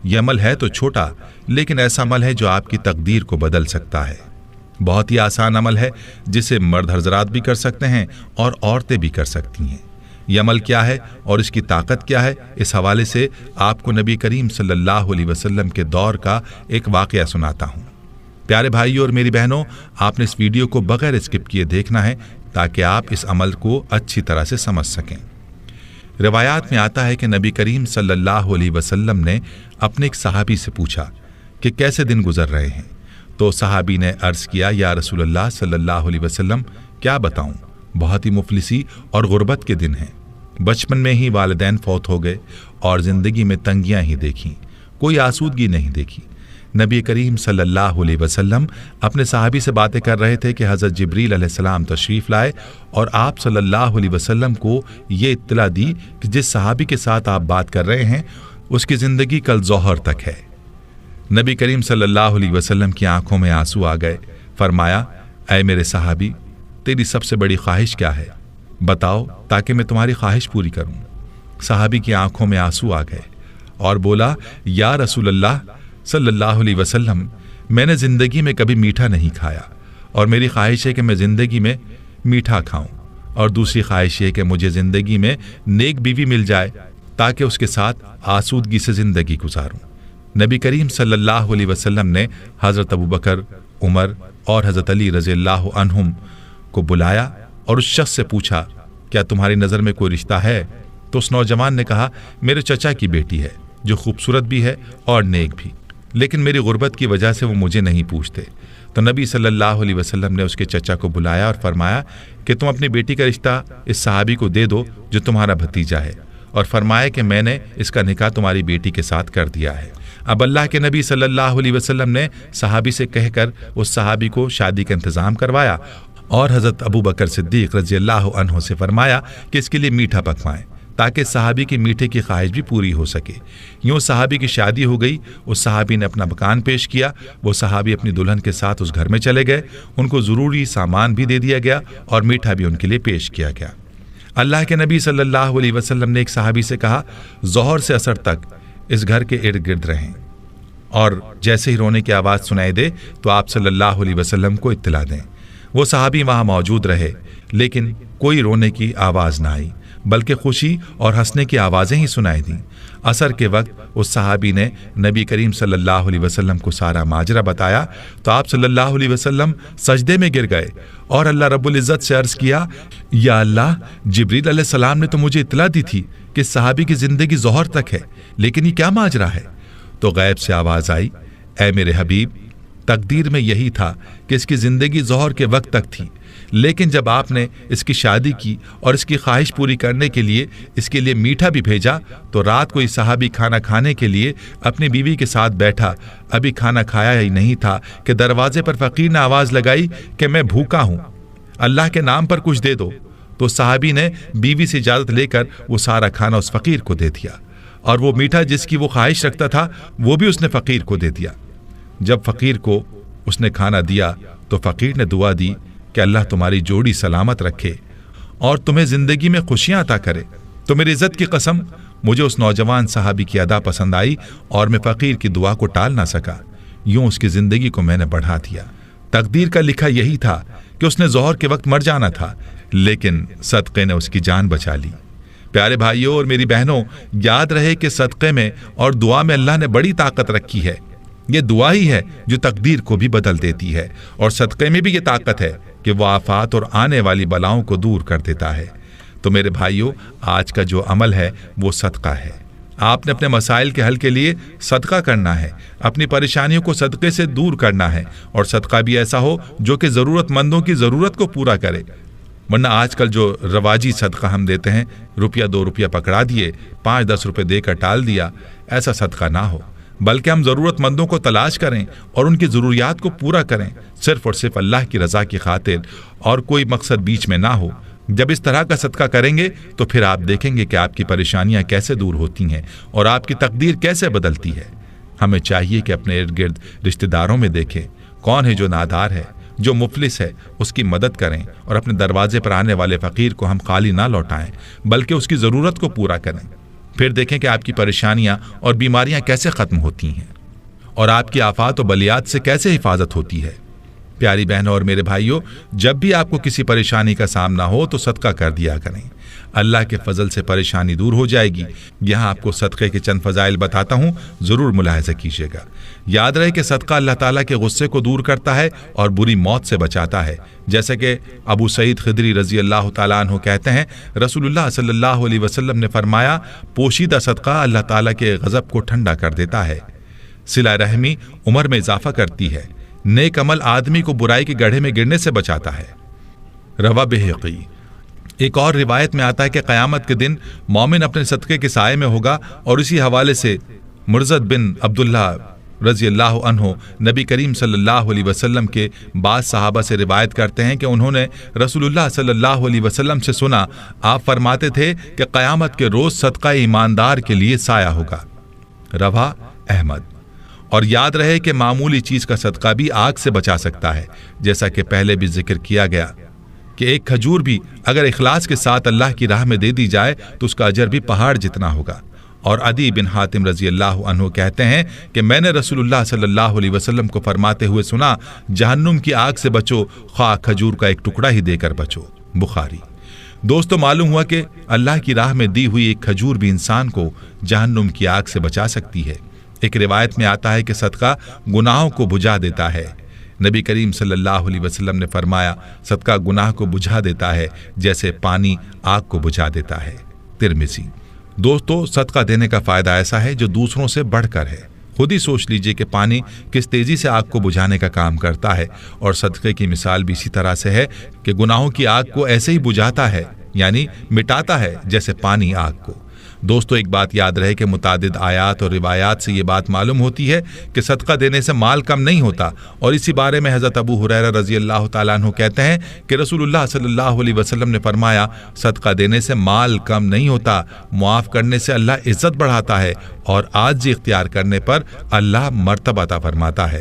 یہ عمل ہے تو چھوٹا، لیکن ایسا عمل ہے جو آپ کی تقدیر کو بدل سکتا ہے۔ بہت ہی آسان عمل ہے جسے مرد حضرات بھی کر سکتے ہیں اور عورتیں بھی کر سکتی ہیں۔ یہ عمل کیا ہے اور اس کی طاقت کیا ہے، اس حوالے سے آپ کو نبی کریم صلی اللہ علیہ وسلم کے دور کا ایک واقعہ سناتا ہوں۔ پیارے بھائیوں اور میری بہنوں، آپ نے اس ویڈیو کو بغیر اسکپ کیے دیکھنا ہے تاکہ آپ اس عمل کو اچھی طرح سے سمجھ سکیں۔ روایات میں آتا ہے کہ نبی کریم صلی اللہ علیہ وسلم نے اپنے ایک صحابی سے پوچھا کہ کیسے دن گزر رہے ہیں، تو صحابی نے عرض کیا، یا رسول اللہ صلی اللہ علیہ وسلم کیا بتاؤں، بہت ہی مفلسی اور غربت کے دن ہیں۔ بچپن میں ہی والدین فوت ہو گئے اور زندگی میں تنگیاں ہی دیکھیں، کوئی آسودگی نہیں دیکھی۔ نبی کریم صلی اللہ علیہ وسلم اپنے صحابی سے باتیں کر رہے تھے کہ حضرت جبریل علیہ السلام تشریف لائے اور آپ صلی اللہ علیہ وسلم کو یہ اطلاع دی کہ جس صحابی کے ساتھ آپ بات کر رہے ہیں اس کی زندگی کل ظہر تک ہے۔ نبی کریم صلی اللہ علیہ وسلم کی آنکھوں میں آنسو آ گئے۔ فرمایا، اے میرے صحابی، تیری سب سے بڑی خواہش کیا ہے؟ بتاؤ تاکہ میں تمہاری خواہش پوری کروں۔ صحابی کی آنکھوں میں آنسو آ گئے اور بولا، یا رسول اللہ صلی اللہ علیہ وسلم، میں نے زندگی میں کبھی میٹھا نہیں کھایا اور میری خواہش ہے کہ میں زندگی میں میٹھا کھاؤں، اور دوسری خواہش یہ کہ مجھے زندگی میں نیک بیوی مل جائے تاکہ اس کے ساتھ آسودگی سے زندگی گزاروں۔ نبی کریم صلی اللہ علیہ وسلم نے حضرت ابوبکر، عمر اور حضرت علی رضی اللہ عنہم کو بلایا اور اس شخص سے پوچھا، کیا تمہاری نظر میں کوئی رشتہ ہے؟ تو اس نوجوان نے کہا، میرے چچا کی بیٹی ہے جو خوبصورت بھی ہے اور نیک بھی، لیکن میری غربت کی وجہ سے وہ مجھے نہیں پوچھتے۔ تو نبی صلی اللہ علیہ وسلم نے اس کے چچا کو بلایا اور فرمایا کہ تم اپنی بیٹی کا رشتہ اس صحابی کو دے دو جو تمہارا بھتیجا ہے، اور فرمایا کہ میں نے اس کا نکاح تمہاری بیٹی کے ساتھ کر دیا ہے۔ اب اللہ کے نبی صلی اللہ علیہ وسلم نے صحابی سے کہہ کر اس صحابی کو شادی کا انتظام کروایا اور حضرت ابوبکر صدیق رضی اللہ عنہ سے فرمایا کہ اس کے لیے میٹھا پکوائیں تاکہ صحابی کی میٹھے کی خواہش بھی پوری ہو سکے۔ یوں صحابی کی شادی ہو گئی۔ اس صحابی نے اپنا مکان پیش کیا، وہ صحابی اپنی دلہن کے ساتھ اس گھر میں چلے گئے، ان کو ضروری سامان بھی دے دیا گیا اور میٹھا بھی ان کے لیے پیش کیا گیا۔ اللہ کے نبی صلی اللہ علیہ وسلم نے ایک صحابی سے کہا، ظہر سے عصر تک اس گھر کے ارد گرد رہیں، اور جیسے ہی رونے کی آواز سنائی دے تو آپ صلی اللہ علیہ وسلم کو اطلاع دیں۔ وہ صحابی وہاں موجود رہے، لیکن کوئی رونے کی آواز نہ آئی، بلکہ خوشی اور ہنسنے کی آوازیں ہی سنائی دیں۔ عصر کے وقت اس صحابی نے نبی کریم صلی اللہ علیہ وسلم کو سارا ماجرا بتایا تو آپ صلی اللہ علیہ وسلم سجدے میں گر گئے اور اللہ رب العزت سے عرض کیا، یا اللہ، جبریل علیہ السلام نے تو مجھے اطلاع دی تھی کہ صحابی کی زندگی ظہر تک ہے، لیکن یہ کیا ماجرا ہے؟ تو غیب سے آواز آئی، اے میرے حبیب، تقدیر میں یہی تھا کہ اس کی زندگی ظہر کے وقت تک تھی، لیکن جب آپ نے اس کی شادی کی اور اس کی خواہش پوری کرنے کے لیے اس کے لیے میٹھا بھی بھیجا تو رات کو یہ صحابی کھانا کھانے کے لیے اپنی بیوی کے ساتھ بیٹھا، ابھی کھانا کھایا ہی نہیں تھا کہ دروازے پر فقیر نے آواز لگائی کہ میں بھوکا ہوں، اللہ کے نام پر کچھ دے دو۔ تو صحابی نے بیوی سے اجازت لے کر وہ سارا کھانا اس فقیر کو دے دیا، اور وہ میٹھا جس کی وہ خواہش رکھتا تھا وہ بھی اس نے فقیر کو دے دیا۔ جب فقیر کو اس نے کھانا دیا تو فقیر نے دعا دی کہ اللہ تمہاری جوڑی سلامت رکھے اور تمہیں زندگی میں خوشیاں عطا کرے۔ تو میری عزت کی قسم، مجھے اس نوجوان صحابی کی ادا پسند آئی اور میں فقیر کی دعا کو ٹال نہ سکا، یوں اس کی زندگی کو میں نے بڑھا دیا۔ تقدیر کا لکھا یہی تھا کہ اس نے ظہر کے وقت مر جانا تھا، لیکن صدقے نے اس کی جان بچا لی۔ پیارے بھائیوں اور میری بہنوں، یاد رہے کہ صدقے میں اور دعا میں اللہ نے بڑی طاقت رکھی ہے۔ یہ دعا ہی ہے جو تقدیر کو بھی بدل دیتی ہے، اور صدقے میں بھی یہ طاقت ہے کہ وہ آفات اور آنے والی بلاؤں کو دور کر دیتا ہے۔ تو میرے بھائیوں، آج کا جو عمل ہے وہ صدقہ ہے۔ آپ نے اپنے مسائل کے حل کے لیے صدقہ کرنا ہے، اپنی پریشانیوں کو صدقے سے دور کرنا ہے، اور صدقہ بھی ایسا ہو جو کہ ضرورت مندوں کی ضرورت کو پورا کرے۔ ورنہ آج کل جو رواجی صدقہ ہم دیتے ہیں، روپیہ 2 روپیہ پکڑا دیے، 5-10 روپے دے کر ٹال دیا، ایسا صدقہ نہ ہو، بلکہ ہم ضرورت مندوں کو تلاش کریں اور ان کی ضروریات کو پورا کریں، صرف اور صرف اللہ کی رضا کی خاطر، اور کوئی مقصد بیچ میں نہ ہو۔ جب اس طرح کا صدقہ کریں گے تو پھر آپ دیکھیں گے کہ آپ کی پریشانیاں کیسے دور ہوتی ہیں اور آپ کی تقدیر کیسے بدلتی ہے۔ ہمیں چاہیے کہ اپنے ارد گرد رشتہ داروں میں دیکھیں کون ہے جو نادار ہے، جو مفلس ہے، اس کی مدد کریں، اور اپنے دروازے پر آنے والے فقیر کو ہم خالی نہ لوٹائیں بلکہ اس کی ضرورت کو پورا کریں۔ پھر دیکھیں کہ آپ کی پریشانیاں اور بیماریاں کیسے ختم ہوتی ہیں اور آپ کی آفات و بلیات سے کیسے حفاظت ہوتی ہے۔ پیاری بہنوں اور میرے بھائیوں، جب بھی آپ کو کسی پریشانی کا سامنا ہو تو صدقہ کر دیا کریں، اللہ کے فضل سے پریشانی دور ہو جائے گی۔ یہاں آپ کو صدقے کے چند فضائل بتاتا ہوں، ضرور ملاحظہ کیجیے گا۔ یاد رہے کہ صدقہ اللہ تعالیٰ کے غصے کو دور کرتا ہے اور بری موت سے بچاتا ہے، جیسے کہ ابو سعید خدری رضی اللہ تعالیٰ عنہ کہتے ہیں، رسول اللہ صلی اللہ علیہ وسلم نے فرمایا، پوشیدہ صدقہ اللہ تعالیٰ کے غضب کو ٹھنڈا کر دیتا ہے، صلہ رحمی عمر میں اضافہ کرتی ہے، نیک عمل آدمی کو برائی کے گڑھے میں گرنے سے بچاتا ہے۔ رواہ بہقی۔ ایک اور روایت میں آتا ہے کہ قیامت کے دن مومن اپنے صدقے کے سائے میں ہوگا، اور اسی حوالے سے مرزد بن عبداللہ رضی اللہ عنہ نبی کریم صلی اللہ علیہ وسلم کے بعض صحابہ سے روایت کرتے ہیں کہ انہوں نے رسول اللہ صلی اللہ علیہ وسلم سے سنا، آپ فرماتے تھے کہ قیامت کے روز صدقہ ایماندار کے لیے سایہ ہوگا۔ رواہ احمد۔ اور یاد رہے کہ معمولی چیز کا صدقہ بھی آگ سے بچا سکتا ہے، جیسا کہ پہلے بھی ذکر کیا گیا کہ ایک کھجور بھی اگر اخلاص کے ساتھ اللہ کی راہ میں دے دی جائے تو اس کا اجر بھی پہاڑ جتنا ہوگا۔ اور عدی بن حاتم رضی اللہ عنہ کہتے ہیں کہ میں نے رسول اللہ صلی اللہ علیہ وسلم کو فرماتے ہوئے سنا، جہنم کی آگ سے بچو، خواہ کھجور کا ایک ٹکڑا ہی دے کر بچو۔ بخاری۔ دوستو، معلوم ہوا کہ اللہ کی راہ میں دی ہوئی ایک کھجور بھی انسان کو جہنم کی آگ سے بچا سکتی ہے۔ ایک روایت میں آتا ہے کہ صدقہ گناہوں کو بجھا دیتا ہے۔ نبی کریم صلی اللہ علیہ وسلم نے فرمایا، صدقہ گناہ کو بجھا دیتا ہے جیسے پانی آگ کو بجھا دیتا ہے۔ ترمذی۔ دوستو، صدقہ دینے کا فائدہ ایسا ہے جو دوسروں سے بڑھ کر ہے۔ خود ہی سوچ لیجئے کہ پانی کس تیزی سے آگ کو بجھانے کا کام کرتا ہے، اور صدقے کی مثال بھی اسی طرح سے ہے کہ گناہوں کی آگ کو ایسے ہی بجھاتا ہے، یعنی مٹاتا ہے جیسے پانی آگ کو۔ دوستو، ایک بات یاد رہے کہ متعدد آیات اور روایات سے یہ بات معلوم ہوتی ہے کہ صدقہ دینے سے مال کم نہیں ہوتا، اور اسی بارے میں حضرت ابو ہریرہ رضی اللہ تعالیٰ عنہ کہتے ہیں کہ رسول اللہ صلی اللہ علیہ وسلم نے فرمایا، صدقہ دینے سے مال کم نہیں ہوتا، معاف کرنے سے اللہ عزت بڑھاتا ہے، اور عاجزی اختیار کرنے پر اللہ مرتبہ عطا فرماتا ہے۔